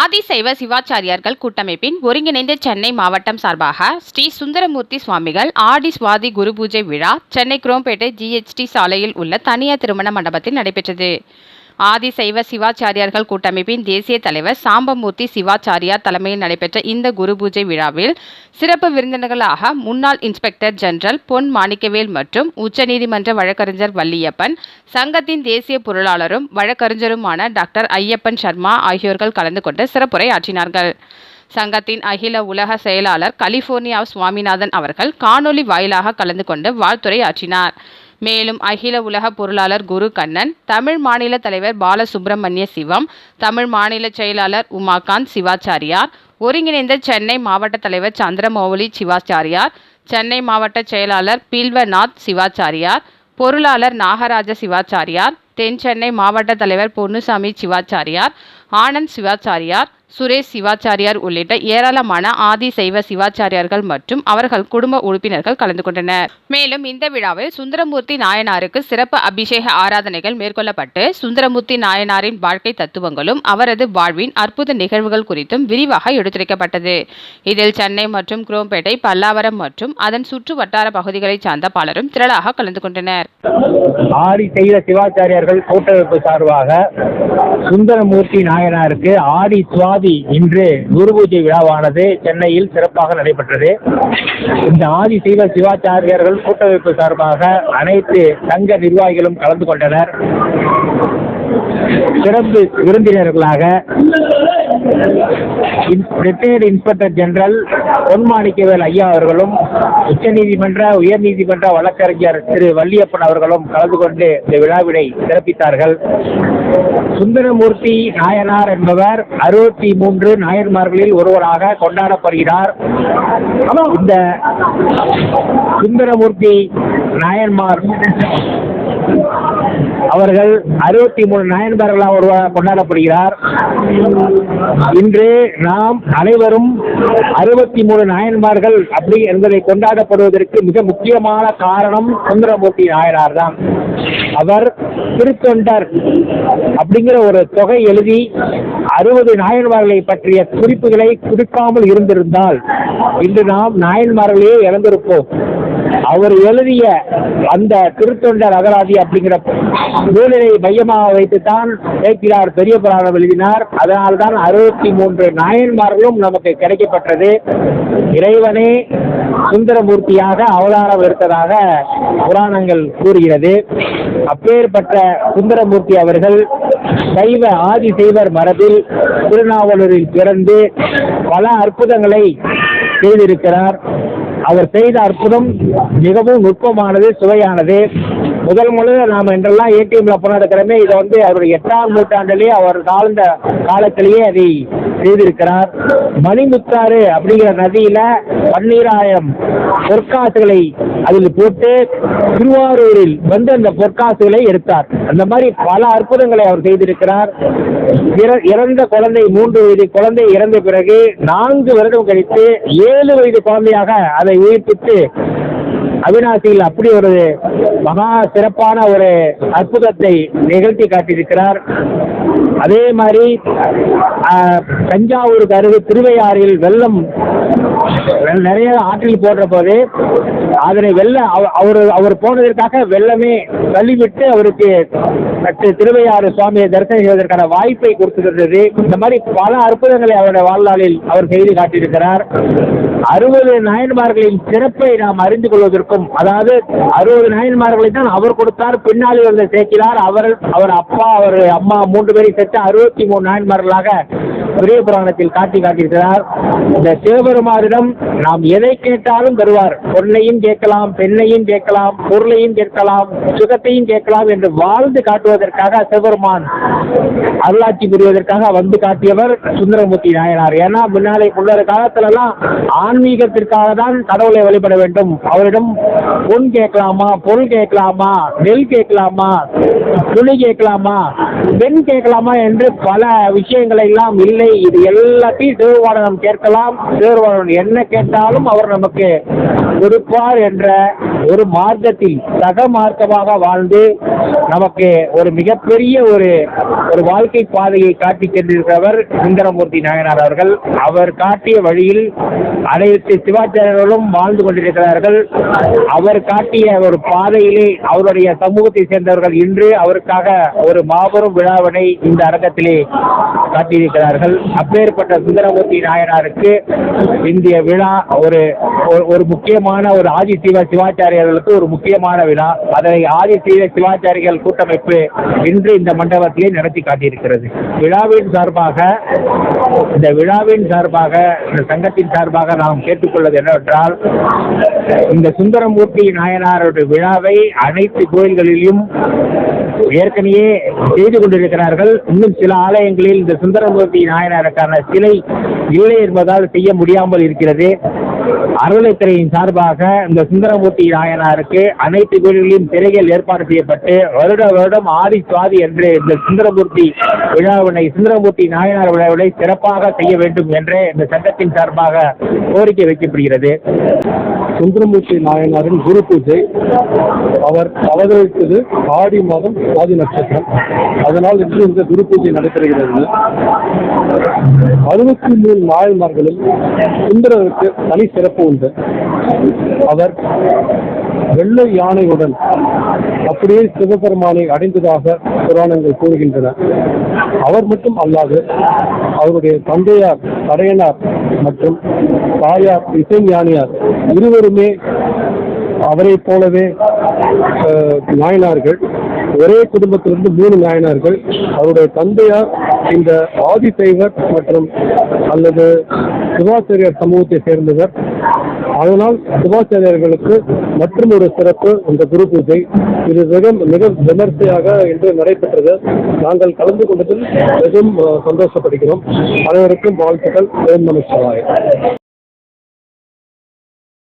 ஆதிசைவ சிவாச்சாரியார்கள் கூட்டமைப்பின் ஒருங்கிணைந்த சென்னை மாவட்டம் சார்பாக ஸ்ரீ சுந்தரமூர்த்தி சுவாமிகள் ஆடி சுவாதி குரு பூஜை விழா சென்னை குரோம்பேட்டை GHT சாலையில் உள்ள தனியார் திருமண மண்டபத்தில் நடைபெற்றது. ஆதிசைவ சிவாச்சாரியார்கள் கூட்டமைப்பின் தேசிய தலைவர் சாம்பமூர்த்தி சிவாச்சாரியார் தலைமையில் நடைபெற்ற இந்த குரு பூஜை விழாவில் சிறப்பு விருந்தினர்களாக முன்னாள் இன்ஸ்பெக்டர் ஜெனரல் பொன் மாணிக்கவேல் மற்றும் உச்சநீதிமன்ற வழக்கறிஞர் வள்ளியப்பன், சங்கத்தின் தேசிய பொருளாளரும் வழக்கறிஞருமான டாக்டர் ஐயப்பன் சர்மா ஆகியோர்கள் கலந்து கொண்டு சிறப்புரை ஆற்றினார்கள். சங்கத்தின் அகில உலக செயலாளர் கலிபோர்னியா சுவாமிநாதன் அவர்கள் காணொலி வாயிலாக கலந்து கொண்டு வாழ்த்துரை ஆற்றினார். மேலும் அகில உலக பொருளாளர் குரு கண்ணன், தமிழ் மாநில தலைவர் பாலசுப்ரமணிய சிவம், தமிழ் மாநில செயலாளர் உமாகாந்த் சிவாச்சாரியார், ஒருங்கிணைந்த சென்னை மாவட்ட தலைவர் சந்திரமௌலி சிவாச்சாரியார், சென்னை மாவட்ட செயலாளர் பில்வநாத் சிவாச்சாரியார், பொருளாளர் நாகராஜ சிவாச்சாரியார், தென் சென்னை மாவட்ட தலைவர் பொன்னுசாமி சிவாச்சாரியார், ஆனந்த் சிவாச்சாரியார், சுரேஷ் சிவாச்சாரியார் உள்ளிட்ட ஏராளமான ஆதிசைவ சிவாச்சாரியார்கள் மற்றும் அவர்கள் குடும்ப உறுப்பினர்கள் கலந்து கொண்டனர். மேலும் இந்த விழாவில் சுந்தரமூர்த்தி நாயனாருக்கு சிறப்பு அபிஷேக ஆராதனைகள் மேற்கொள்ளப்பட்டு சுந்தரமூர்த்தி நாயனாரின் வாழ்க்கை தத்துவங்களும் அவரது வாழ்வின் அற்புத நிகழ்வுகள் குறித்தும் விரிவாக எடுத்துரைக்கப்பட்டது. இதில் சென்னை மற்றும் குரோம்பேட்டை, பல்லாவரம் மற்றும் அதன் சுற்று வட்டார பகுதிகளை சார்ந்த பலரும் திரளாக கலந்து கொண்டனர். ஆதிசைவ சிவாச்சாரியார்கள் கூட்டமைப்பு சார்பாக சுந்தரமூர்த்தி நாயனாருக்கு ஆடி சுவாதி இன்று குரு பூஜை விழாவானது சென்னையில் சிறப்பாக நடைபெற்றது. இந்த ஆதிசைவ சிவாச்சாரியார்கள் கூட்டமைப்பு சார்பாக அனைத்து சங்க நிர்வாகிகளும் கலந்து கொண்டனர். சிறப்பு விருந்தினர்களாக retired inspector general Pon Manickavel ஐயா அவர்களும், உச்சநீதிமன்ற உயர்நீதிமன்ற வழக்கறிஞர் திரு வள்ளியப்பன் அவர்களும் கலந்து கொண்டு இந்த விழாவினை சிறப்பித்தார்கள். சுந்தரமூர்த்தி நாயனார் என்பவர் 63 நாயன்மார்களில் ஒருவராக கொண்டாடப்படுகிறார். இந்த சுந்தரமூர்த்தி நாயன்மார் அவர்கள் 63 நாயன்மார்களாக ஒருவராக கொண்டாடப்படுகிறார். இன்று நாம் அனைவரும் 63 நாயன்மார்கள் அப்படி என்பதை கொண்டாடப்படுவதற்கு மிக முக்கியமான காரணம் சுந்தரமூர்த்தி நாயனார் தான். அவர் திருத்தொண்டர் அப்படிங்கிற ஒரு தொகை எழுதி 60 நாயன்மார்களை பற்றிய குறிப்புகளை குறிப்பாமல் இருந்திருந்தால் இன்று நாம் நாயன்மார்களையே இழந்திருப்போம். அவர் எழுதிய அந்த திருத்தொண்டர் அகராதி அப்படிங்கிற நூலினை மையமாக வைத்துத்தான் சேக்கிழார் பெரிய புராணம் எழுதினார். அதனால்தான் 63 நாயன்மார்களும் நமக்கு கிடைக்கப்பட்டது. இறைவனே சுந்தரமூர்த்தியாக அவதாரம் எடுத்ததாக புராணங்கள் கூறுகிறது. அப்பேற்பட்ட சுந்தரமூர்த்தி அவர்கள் சைவ ஆதிசைவர் மரபில் திருநாவலூரில் பிறந்து பல அற்புதங்களை செய்திருக்கிறார். அவர் செய்த அற்புதம் மிகவும் நுட்பமானது, சுவையானது. முதல்ல நாம் என்றெல்லாம் ஏடிஎம்ல பணம் எடுக்கிறோமே, இதை அவருடைய 8ஆம் நூற்றாண்டிலேயே அவர் தாழ்ந்த காலத்திலேயே அதை செய்திருக்கிறார். மணிமுத்தாறு அப்படிங்கிற நதியில 12,000 பொற்காசுகளை அதில் போட்டு திருவாரூரில் அந்த பொற்காசுகளை எடுத்தார். அந்த மாதிரி பல அற்புதங்களை அவர் செய்திருக்கிறார். இறந்த குழந்தை 3 வயது குழந்தை இறந்த பிறகு 4 வருடம் கழித்து 7 வயது குழந்தையாக அதை உயிர்ப்பித்து அவிநாசியில் அப்படி ஒரு மகா சிறப்பான ஒரு அற்புதத்தை நிகழ்த்தி காட்டியிருக்கிறார். அதே மாதிரி தஞ்சாவூருக்கு அருகே திருவையாறில் வெள்ளம் நிறைய ஆற்றில் போடுற போது அதனை அவர் போனதற்காக வெள்ளமே தள்ளிவிட்டு அவருக்கு திருவையாறு சுவாமியை தரிசனம் செய்வதற்கான வாய்ப்பை கொடுத்திருந்தது. இந்த மாதிரி பல அற்புதங்களை அவருடைய வாழ்நாளில் அவர் செய்து காட்டியிருக்கிறார். 60 நாயன்மார்களின் சிறப்பை நாம் அறிந்து கொள்வதற்கும், அதாவது 60 நாயன்மார்களை தான் அவர் கொடுத்தார். பின்னாலே வந்த சேக்கிழார் அவர் அப்பா அவர் அம்மா 3 பேரை சேர்த்து 63 நாயன்மார்களாக பெரிய புராணத்தில் காட்டியிருக்கிறார். இந்த சிவபெருமானிடம் நாம் எதை கேட்டாலும் தருவார். பொன்னையும் கேட்கலாம், பெண்ணையும் கேட்கலாம், பொருளையும் கேட்கலாம், சுகத்தையும் கேட்கலாம் என்று வாழ்ந்து காட்டுவதற்காக சிவபெருமான் அருளாட்சி புரிவதற்காக வந்து காட்டியவர் சுந்தரமூர்த்தி நாயனார். ஏன்னா முன்னாலே முன்னொரு காலத்திலெல்லாம் ஆன்மீகத்திற்காக தான் கடவுளை வழிபட வேண்டும். அவரிடம் பொன் கேட்கலாமா, பொருள் கேட்கலாமா, நெல் கேட்கலாமா, துணி கேட்கலாமா, பெண் கேட்கலாமா என்று பல விஷயங்களை எல்லாம் இல்லை. இது எல்லாத்தையும் சிவபெருமானிடம் கேட்கலாம். சிவபெருமான் என்ன கேட்டாலும் அவர் நமக்கு கொடுப்பார் என்ற ஒரு மார்க்கத்தில் சக மார்க்கமாக வாழ்ந்து நமக்கு ஒரு மிகப்பெரிய ஒரு வாழ்க்கை பாதையை காட்டி சென்றிருக்கிறவர் சுந்தரமூர்த்தி நாயனார் அவர்கள். அவர் காட்டிய வழியில் அனைத்து சிவாச்சாரியர்களும் வாழ்ந்து கொண்டிருக்கிறார்கள். அவர் காட்டிய ஒரு பாதையிலே அவருடைய சமூகத்தை சேர்ந்தவர்கள் இன்று அவருக்காக ஒரு மாபெரும் விழாவினை இந்த அரங்கத்திலே காட்டியிருக்கிறார்கள். அப்பேற்பட்ட சுந்தரமூர்த்தி நாயனாருக்கு இந்திய விழா ஒரு முக்கியமான ஒரு ஆதிசைவ சிவாச்சாரியர்களுக்கு ஒரு முக்கியமான விழா. அதை ஆதிசைவ சிவாச்சாரிகள் கூட்டமைப்பு இன்று இந்த மண்டபத்திலே நடத்தி காட்டியிருக்கிறது. இந்த விழாவின் சார்பாக இந்த சங்கத்தின் சார்பாக நாம் கேட்டுக்கொள்வது என்னவென்றால், இந்த சுந்தரமூர்த்தி நாயனாருடைய விழாவை அனைத்து கோயில்களிலும் ஏற்கனவே செய்து கொண்டிருக்கிறார்கள். இன்னும் சில ஆலயங்களில் இந்த சுந்தரமூர்த்தி நாயனாருக்கான சிலை இல்லை என்பதால் செய்ய முடியாமல் இருக்கிறது. அறநிலைத்துறையின் சார்பாக இந்த சுந்தரமூர்த்தி நாயனாருக்கு அனைத்து கோயில்களிலும் சிலைகள் ஏற்பாடு செய்யப்பட்டு வருடம் ஆதி சுவாதி என்று இந்த சுந்தரமூர்த்தி நாயனார் விழாவினை சிறப்பாக செய்ய வேண்டும் என்று இந்த சங்கத்தின் சார்பாக கோரிக்கை வைக்கப்படுகிறது. சுந்தரமூர்த்தி நாயனாரின் குரு பூஜை அவர் அவதரித்தது ஆடி மாதம் சுவாதி நட்சத்திரம். அதனால் இன்று இந்த குரு பூஜை நடைபெறுகிறது. 63 நாயன்மார்களில் சுந்தரருக்கு தனி சிறப்பு உண்டு. அவர் வெள்ளை யானையுடன் அப்படியே சிவபெருமானை அடைந்ததாக புராணங்கள் கூறுகின்றன. அவர் மட்டும் அல்லாது அவருடைய தந்தையார் தடையனார் மற்றும் தாயார் இசைஞானியார் இருவருமே அவரை போலவே நாயனார்கள். ஒரே குடும்பத்திலிருந்து 3 நாயனார்கள். அவருடைய தந்தையார் இந்த ஆதிசைவர் மற்றும் அல்லது சிவாச்சாரியர் சமூகத்தை சேர்ந்தவர். அதனால் சிவாச்சாரியர்களுக்கு மற்றும் ஒரு சிறப்பு இந்த குரு பூஜை. இது மிக விமர்சையாக இன்று நடைபெற்றது. நாங்கள் கலந்து கொண்டதில் மிகவும் சந்தோஷப்படுகிறோம். அனைவருக்கும் வாழ்த்துக்கள். ஓம் நம சிவாய.